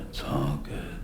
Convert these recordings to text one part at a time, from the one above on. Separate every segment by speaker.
Speaker 1: It's all good.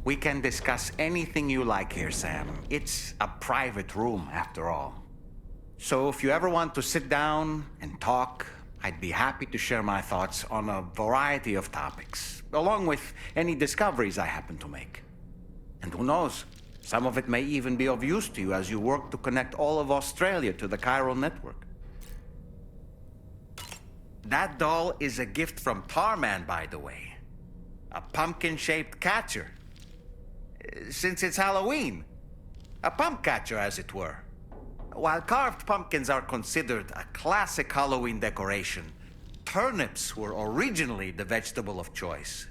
Speaker 2: We can discuss anything you like here, Sam. It's a private room, after all. So if you ever want to sit down and talk, I'd be happy to share my thoughts on a variety of topics, along with any discoveries I happen to make. And who knows, some of it may even be of use to you as you work to connect all of Australia to the chiral network. That doll is a gift from Tarman, by the way. A pumpkin-shaped catcher. Since it's Halloween. A pump catcher, as it were. While carved pumpkins are considered a classic Halloween decoration, turnips were originally the vegetable of choice.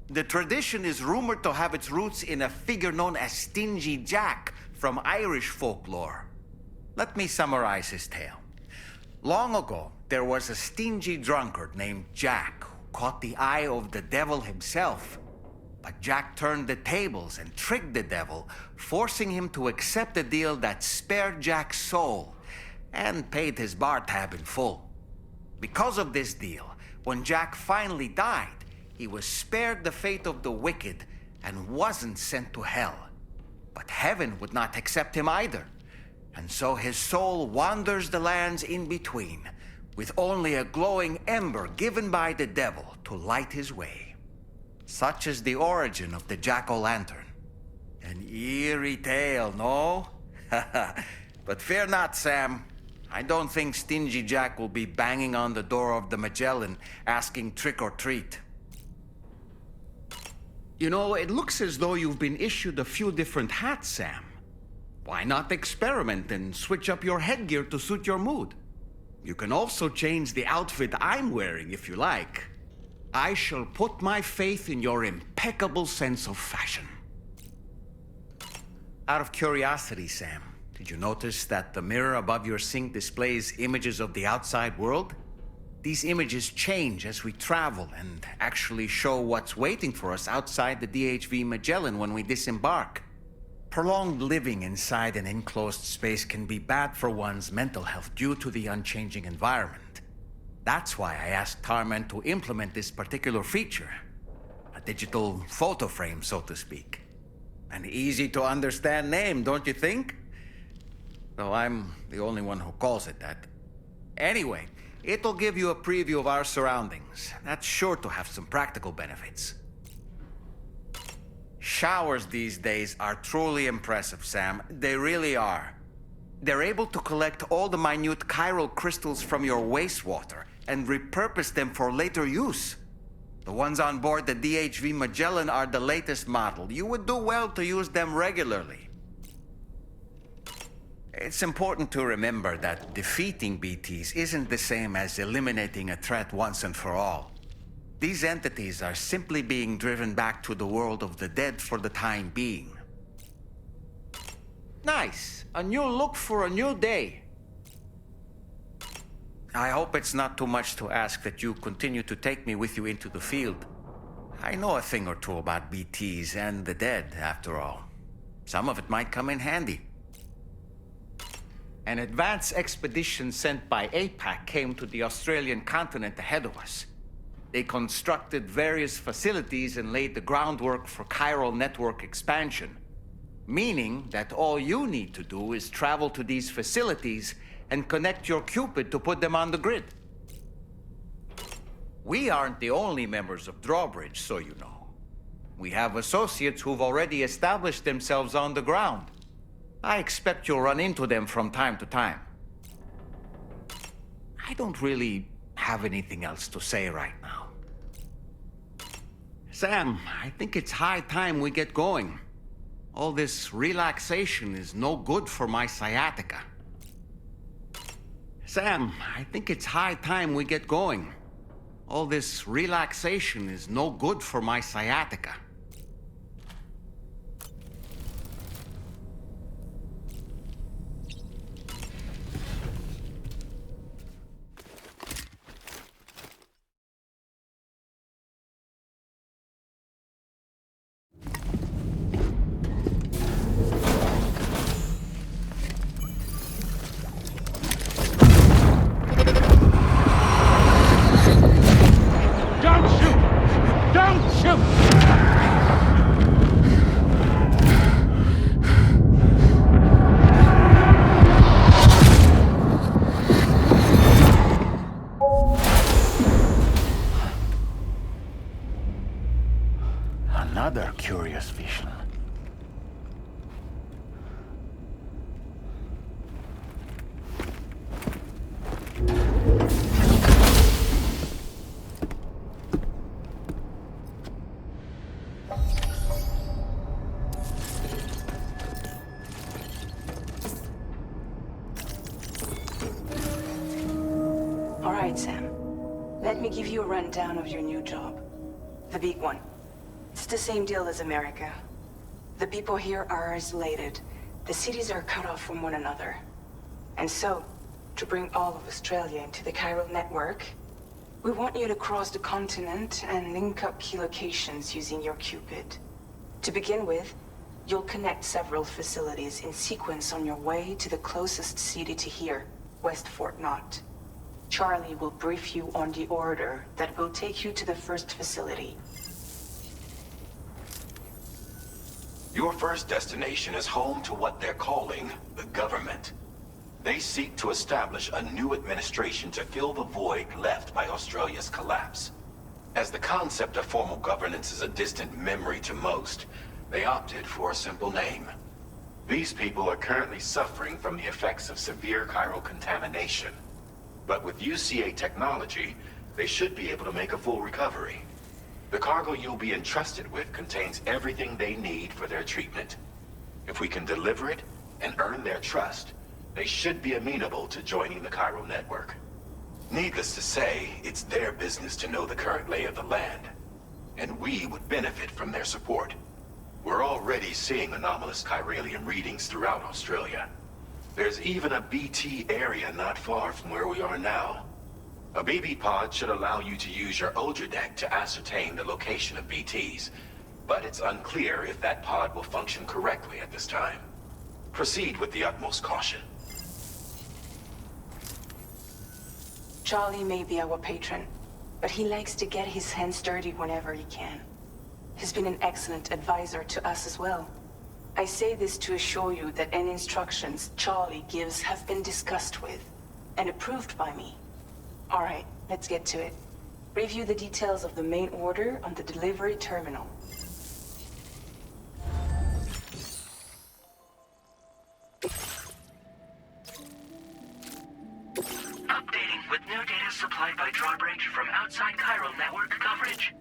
Speaker 2: The tradition is rumored to have its roots in a figure known as Stingy Jack from Irish folklore. Let me summarize his tale. Long ago, there was a stingy drunkard named Jack who caught the eye of the devil himself. But Jack turned the tables and tricked the devil, forcing him to accept a deal that spared Jack's soul and paid his bar tab in full. Because of this deal, when Jack finally died, he was spared the fate of the wicked and wasn't sent to hell. But heaven would not accept him either, and so his soul wanders the lands in between, with only a glowing ember given by the devil to light his way. Such is the origin of the jack-o'-lantern. An eerie tale, no? But fear not, Sam. I don't think Stingy Jack will be banging on the door of the Magellan asking trick or treat. You know, it looks as though you've been issued a few different hats, Sam. Why not experiment and switch up your headgear to suit your mood? You can also change the outfit I'm wearing if you like. I shall put my faith in your impeccable sense of fashion. Out of curiosity, Sam, did you notice that the mirror above your sink displays images of the outside world? These images change as we travel and actually show what's waiting for us outside the DHV Magellan when we disembark. Prolonged living inside an enclosed space can be bad for one's mental health due to the unchanging environment. That's why I asked Tarman to implement this particular feature. A digital photo frame, so to speak. An easy-to-understand name, don't you think? Though I'm the only one who calls it that. Anyway, it'll give you a preview of our surroundings. That's sure to have some practical benefits. Showers these days are truly impressive, Sam. They really are. They're able to collect all the minute chiral crystals from your wastewater and repurpose them for later use. The ones on board the DHV Magellan are the latest model. You would do well to use them regularly. It's important to remember that defeating BTs isn't the same as eliminating a threat once and for all. These entities are simply being driven back to the world of the dead for the time being. Nice. A new look for a new day. I hope it's not too much to ask that you continue to take me with you into the field. I know a thing or two about BTs and the dead, after all. Some of it might come in handy. An advance expedition sent by APAC came to the Australian continent ahead of us. They constructed various facilities and laid the groundwork for chiral network expansion, meaning that all you need to do is travel to these facilities and connect your Cupid to put them on the grid. We aren't the only members of Drawbridge, so you know. We have associates who've already established themselves on the ground. I expect you'll run into them from time to time. I don't really have anything else to say right now. Sam, I think it's high time we get going. All this relaxation is no good for my sciatica. Sam, I think it's high time we get going. All this relaxation is no good for my sciatica.
Speaker 1: Another curious vision.
Speaker 3: All right, Sam. Let me give you a rundown of your new job. The big one. It's the same deal as America. The people here are isolated. The cities are cut off from one another. And so, to bring all of Australia into the chiral network, we want you to cross the continent and link up key locations using your Cupid. To begin with, you'll connect several facilities in sequence on your way to the closest city to here, West Fort Knott. Charlie will brief you on the order that will take you to the first facility.
Speaker 4: Your first destination is home to what they're calling the government. They seek to establish a new administration to fill the void left by Australia's collapse. As the concept of formal governance is a distant memory to most, they opted for a simple name. These people are currently suffering from the effects of severe chiral contamination. But with UCA technology, they should be able to make a full recovery. The cargo you'll be entrusted with contains everything they need for their treatment. If we can deliver it and earn their trust, they should be amenable to joining the chiral network. Needless to say, it's their business to know the current lay of the land, and we would benefit from their support. We're already seeing anomalous chiralium readings throughout Australia. There's even a BT area not far from where we are now. A BB pod should allow you to use your Ultra deck to ascertain the location of BTs, but it's unclear if that pod will function correctly at this time. Proceed with the utmost caution.
Speaker 3: Charlie may be our patron, but he likes to get his hands dirty whenever he can. He's been an excellent advisor to us as well. I say this to assure you that any instructions Charlie gives have been discussed with and approved by me. All right, let's get to it. Review the details of the main order on the delivery terminal.
Speaker 5: Updating with new data supplied by Drawbridge from outside chiral network coverage.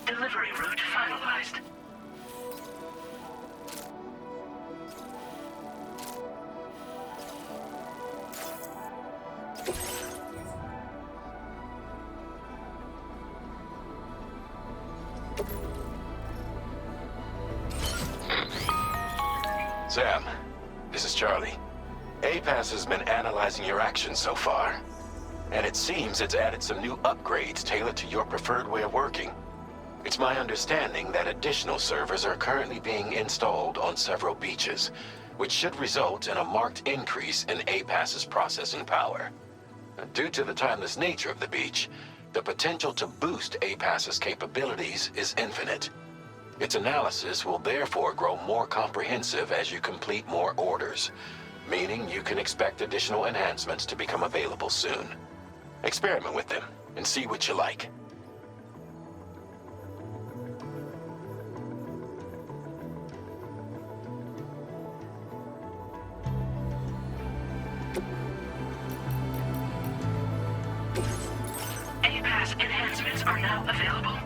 Speaker 5: Delivery route finalized.
Speaker 4: Sam, this is Charlie. APAS has been analyzing your actions so far, and it seems it's added some new upgrades tailored to your preferred way of working. It's my understanding that additional servers are currently being installed on several beaches, which should result in a marked increase in APAS's processing power. Due to the timeless nature of the beach, the potential to boost APAS's capabilities is infinite. Its analysis will therefore grow more comprehensive as you complete more orders, meaning you can expect additional enhancements to become available soon. Experiment with them and see what you like.
Speaker 5: APAS enhancements are now available.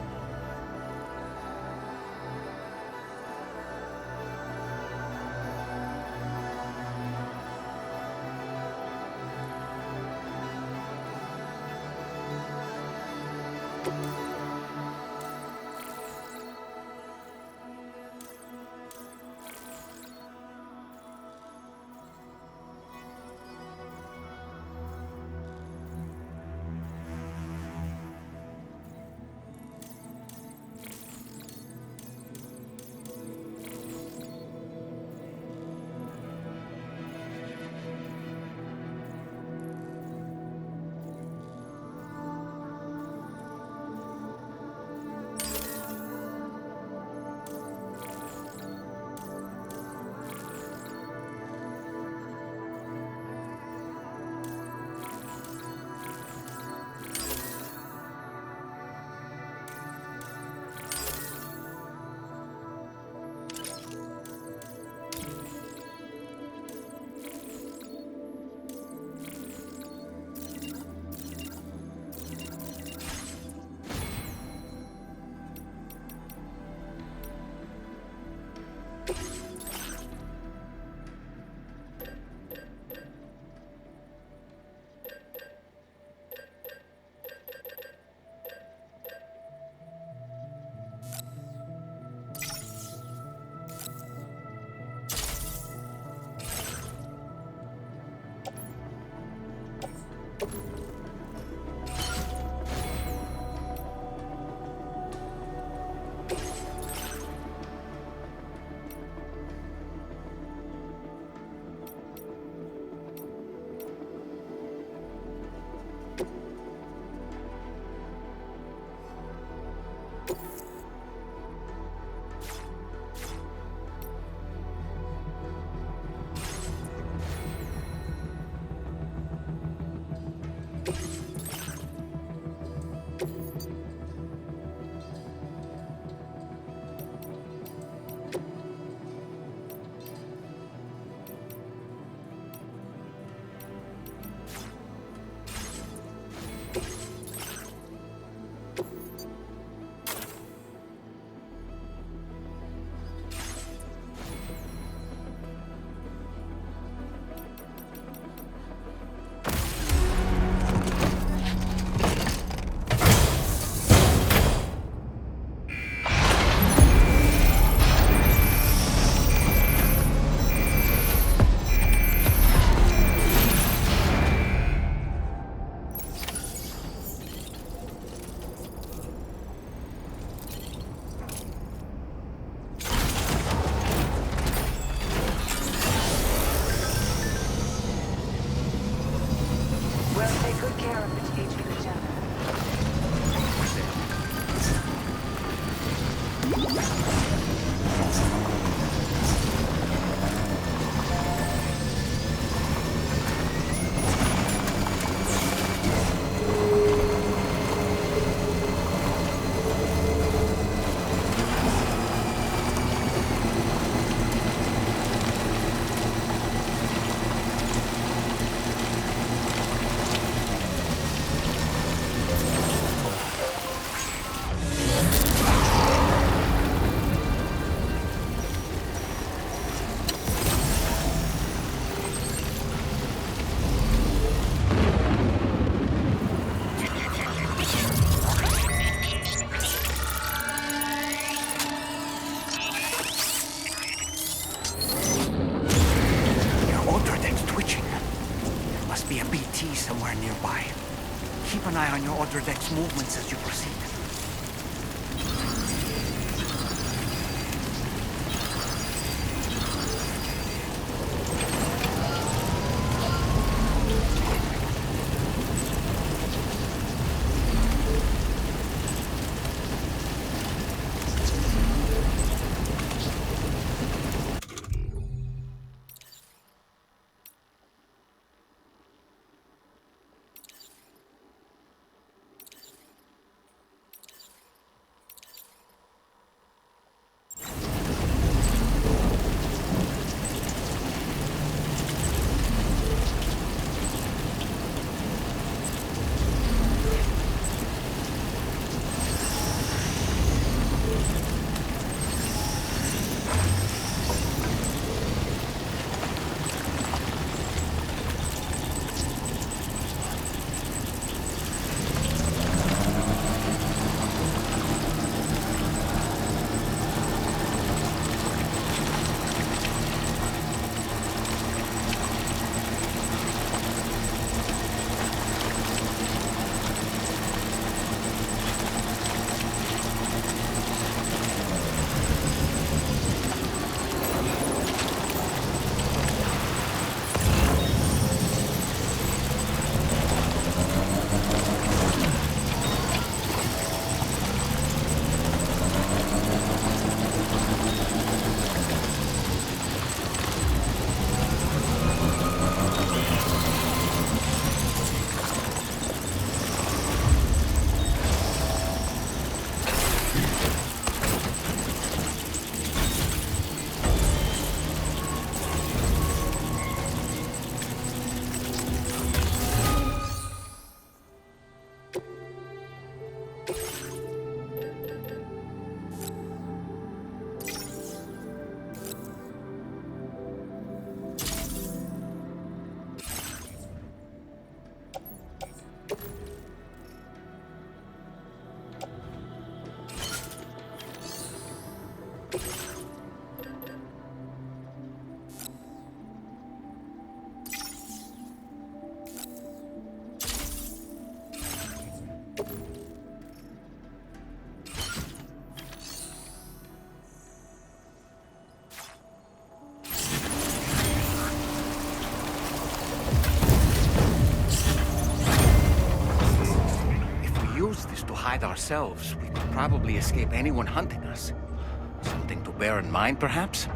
Speaker 2: eye on your order deck's movements as you proceed. Hide ourselves, we could probably escape anyone hunting us. Something to bear in mind, perhaps?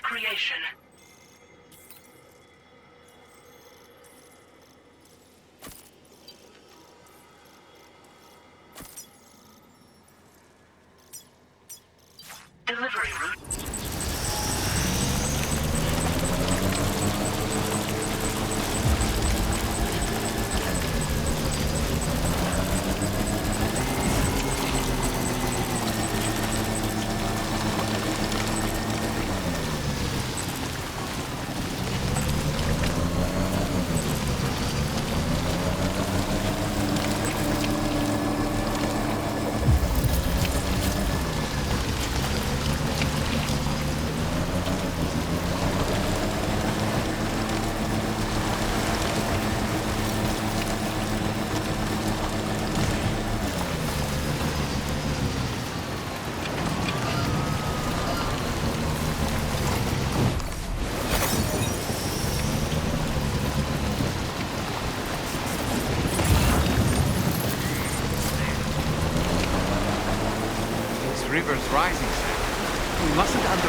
Speaker 5: creation. Delivery route.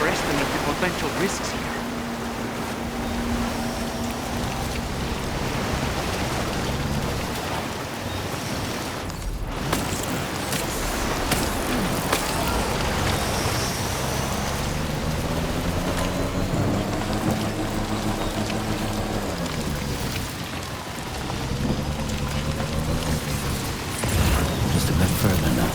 Speaker 6: underestimate the potential risks here.
Speaker 1: Just a bit further now.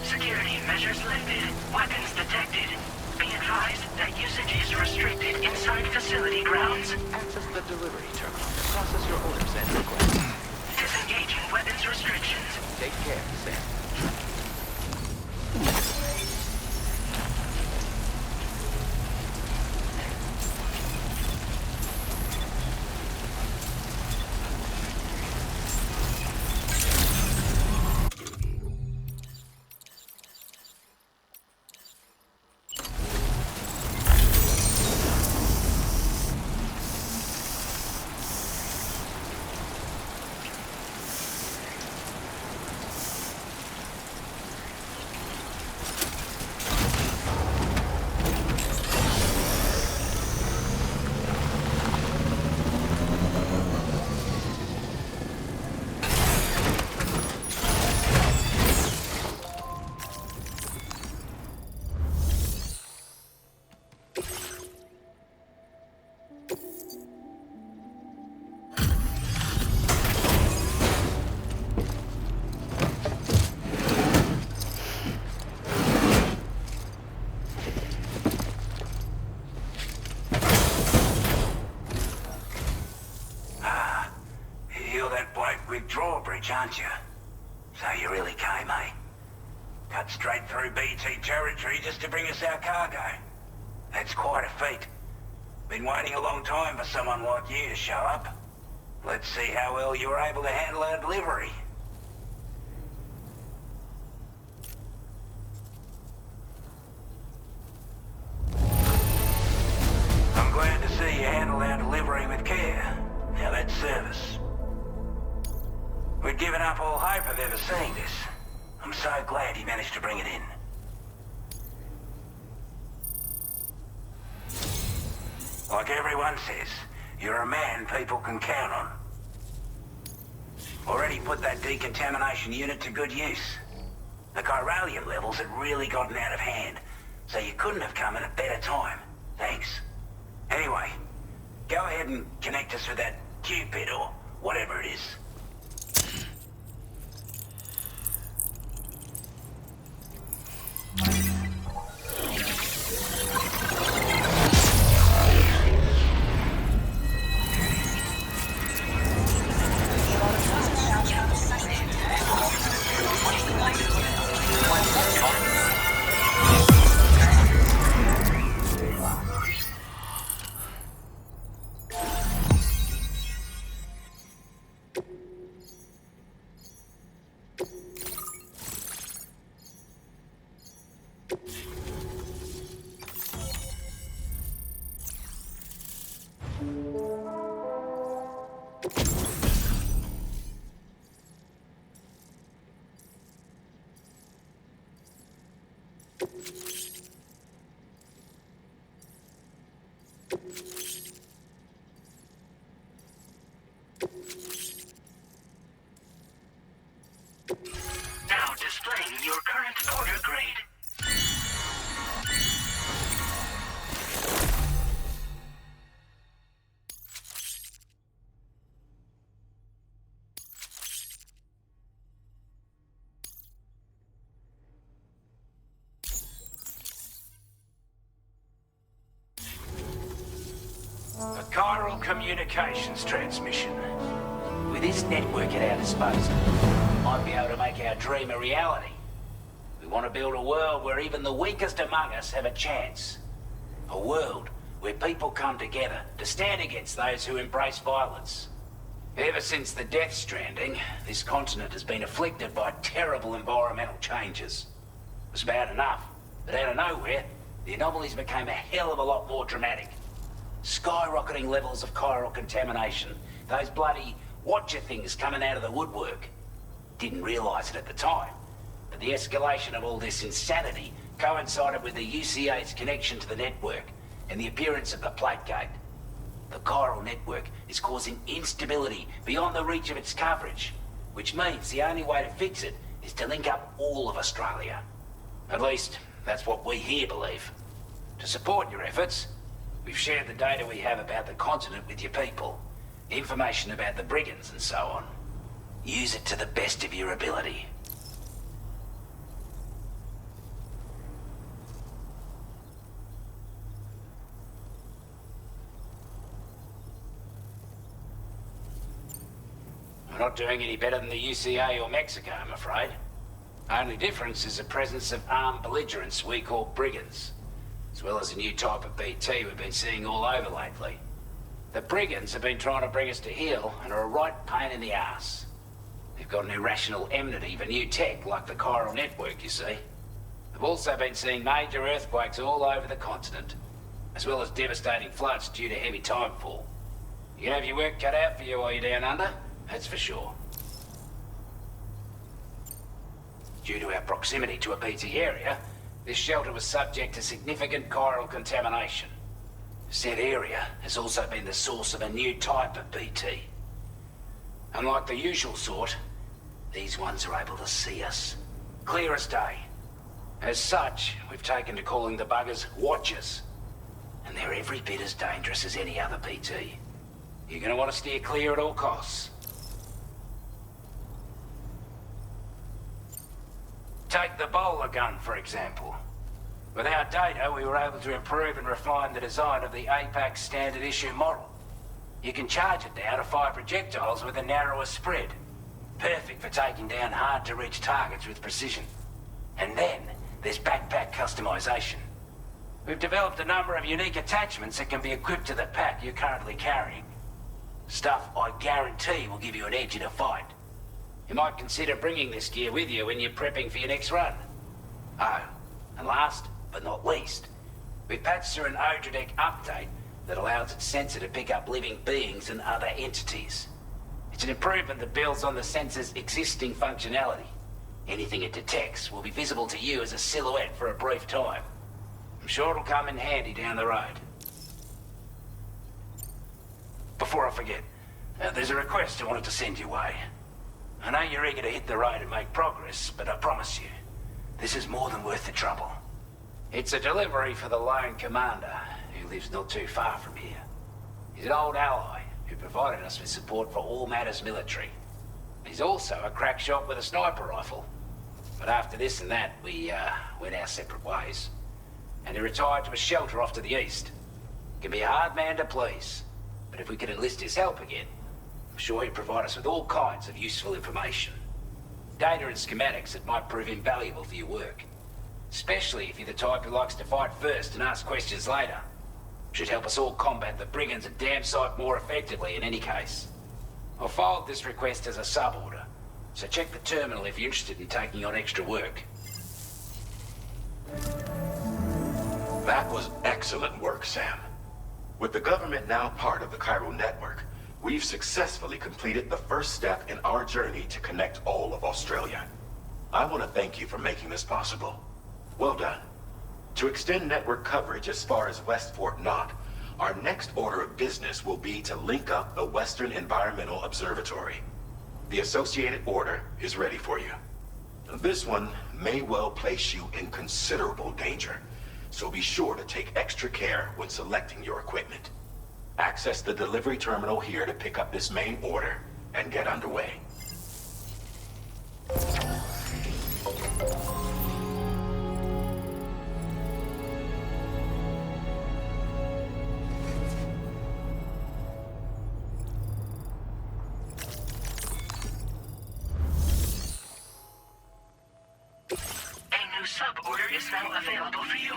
Speaker 5: Security measures lifted. Weapons detected. Be advised that usage is restricted inside facility grounds.
Speaker 6: Access the delivery terminal to process your orders and requests.
Speaker 5: Disengaging weapons restrictions.
Speaker 6: Take care, Sam.
Speaker 7: You're that bloke with drawbridge, aren't you? So you really came, eh? Cut straight through BT territory just to bring us our cargo. That's quite a feat. Been waiting a long time for someone like you to show up. Let's see how well you were able to handle our delivery. I'm glad to see you handled our delivery with care. Now that's service. We'd given up all hope of ever seeing this. I'm so glad he managed to bring it in. Like everyone says, you're a man people can count on. Already put that decontamination unit to good use. The chiralium levels had really gotten out of hand, so you couldn't have come at a better time. Thanks. Anyway, go ahead and connect us with that Cupid or whatever it is.
Speaker 5: Now displaying your current order grade.
Speaker 7: A chiral communications transmission. With this network at our disposal, we might be able to make our dream a reality. We want to build a world where even the weakest among us have a chance. A world where people come together to stand against those who embrace violence. Ever since the Death Stranding, this continent has been afflicted by terrible environmental changes. was bad enough, but out of nowhere, the anomalies became a hell of a lot more dramatic. Skyrocketing levels of chiral contamination. Those bloody watcher things coming out of the woodwork. Didn't realise it at the time, but the escalation of all this insanity coincided with the UCA's connection to the network and the appearance of the plate gate. The chiral network is causing instability beyond the reach of its coverage, which means the only way to fix it is to link up all of Australia. At least, that's what we here believe. To support your efforts, we've shared the data we have about the continent with your people, information about the brigands and so on. Use it to the best of your ability. We're not doing any better than the UCA or Mexico, I'm afraid. Only difference is the presence of armed belligerents we call brigands, as well as a new type of BT we've been seeing all over lately. The brigands have been trying to bring us to heel and are a right pain in the ass. They've got an irrational enmity for new tech like the chiral network, you see. They've also been seeing major earthquakes all over the continent, as well as devastating floods due to heavy timefall. You can have your work cut out for you while you're down under, that's for sure. Due to our proximity to a BT area, this shelter was subject to significant chiral contamination. Said area has also been the source of a new type of BT. Unlike the usual sort, these ones are able to see us. Clear as day. As such, we've taken to calling the buggers Watchers. And they're every bit as dangerous as any other BT. You're gonna want to steer clear at all costs. Take the bowler gun, for example. With our data, we were able to improve and refine the design of the APAC standard issue model. You can charge it now to fire projectiles with a narrower spread. Perfect for taking down hard-to-reach targets with precision. And then, there's backpack customization. We've developed a number of unique attachments that can be equipped to the pack you're currently carrying. Stuff I guarantee will give you an edge in a fight. You might consider bringing this gear with you when you're prepping for your next run. Oh, and last but not least, we've patched through an Odradek update that allows its sensor to pick up living beings and other entities. It's an improvement that builds on the sensor's existing functionality. Anything it detects will be visible to you as a silhouette for a brief time. I'm sure it'll come in handy down the road. Before I forget, there's a request I wanted to send your way. I know you're eager to hit the road and make progress, but I promise you, this is more than worth the trouble. It's a delivery for the lone commander, who lives not too far from here. He's an old ally who provided us with support for all matters military. He's also a crack shot with a sniper rifle. But after this and that, we went our separate ways. And he retired to a shelter off to the east. He can be a hard man to please, but if we could enlist his help again, I'm sure he'd provide us with all kinds of useful information. Data and schematics that might prove invaluable for your work. Especially if you're the type who likes to fight first and ask questions later. Should help us all combat the brigands a damn sight more effectively in any case. I'll forward this request as a sub-order, so check the terminal if you're interested in taking on extra work.
Speaker 4: That was excellent work, Sam. With the government now part of the chiral network, we've successfully completed the first step in our journey to connect all of Australia. I want to thank you for making this possible. Well done. To extend network coverage as far as West Fort Knott, our next order of business will be to link up the Western Environmental Observatory. The associated order is ready for you. This one may well place you in considerable danger, so be sure to take extra care when selecting your equipment. Access the delivery terminal here to pick up this main order and get underway.
Speaker 5: A new sub-order is now available for you.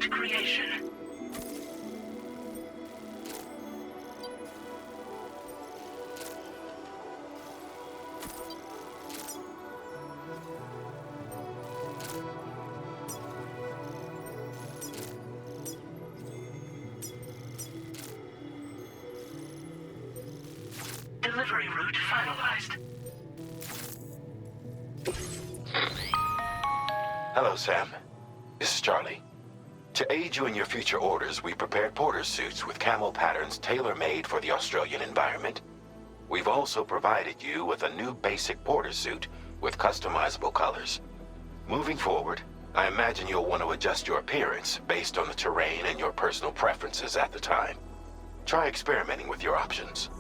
Speaker 5: finest creation. Delivery route finalized.
Speaker 4: Hello, Sam. This is Charlie. To aid you in your future orders, we prepared porter suits with camo patterns tailor-made for the Australian environment. We've also provided you with a new basic porter suit with customizable colors. Moving forward, I imagine you'll want to adjust your appearance based on the terrain and your personal preferences at the time. Try experimenting with your options.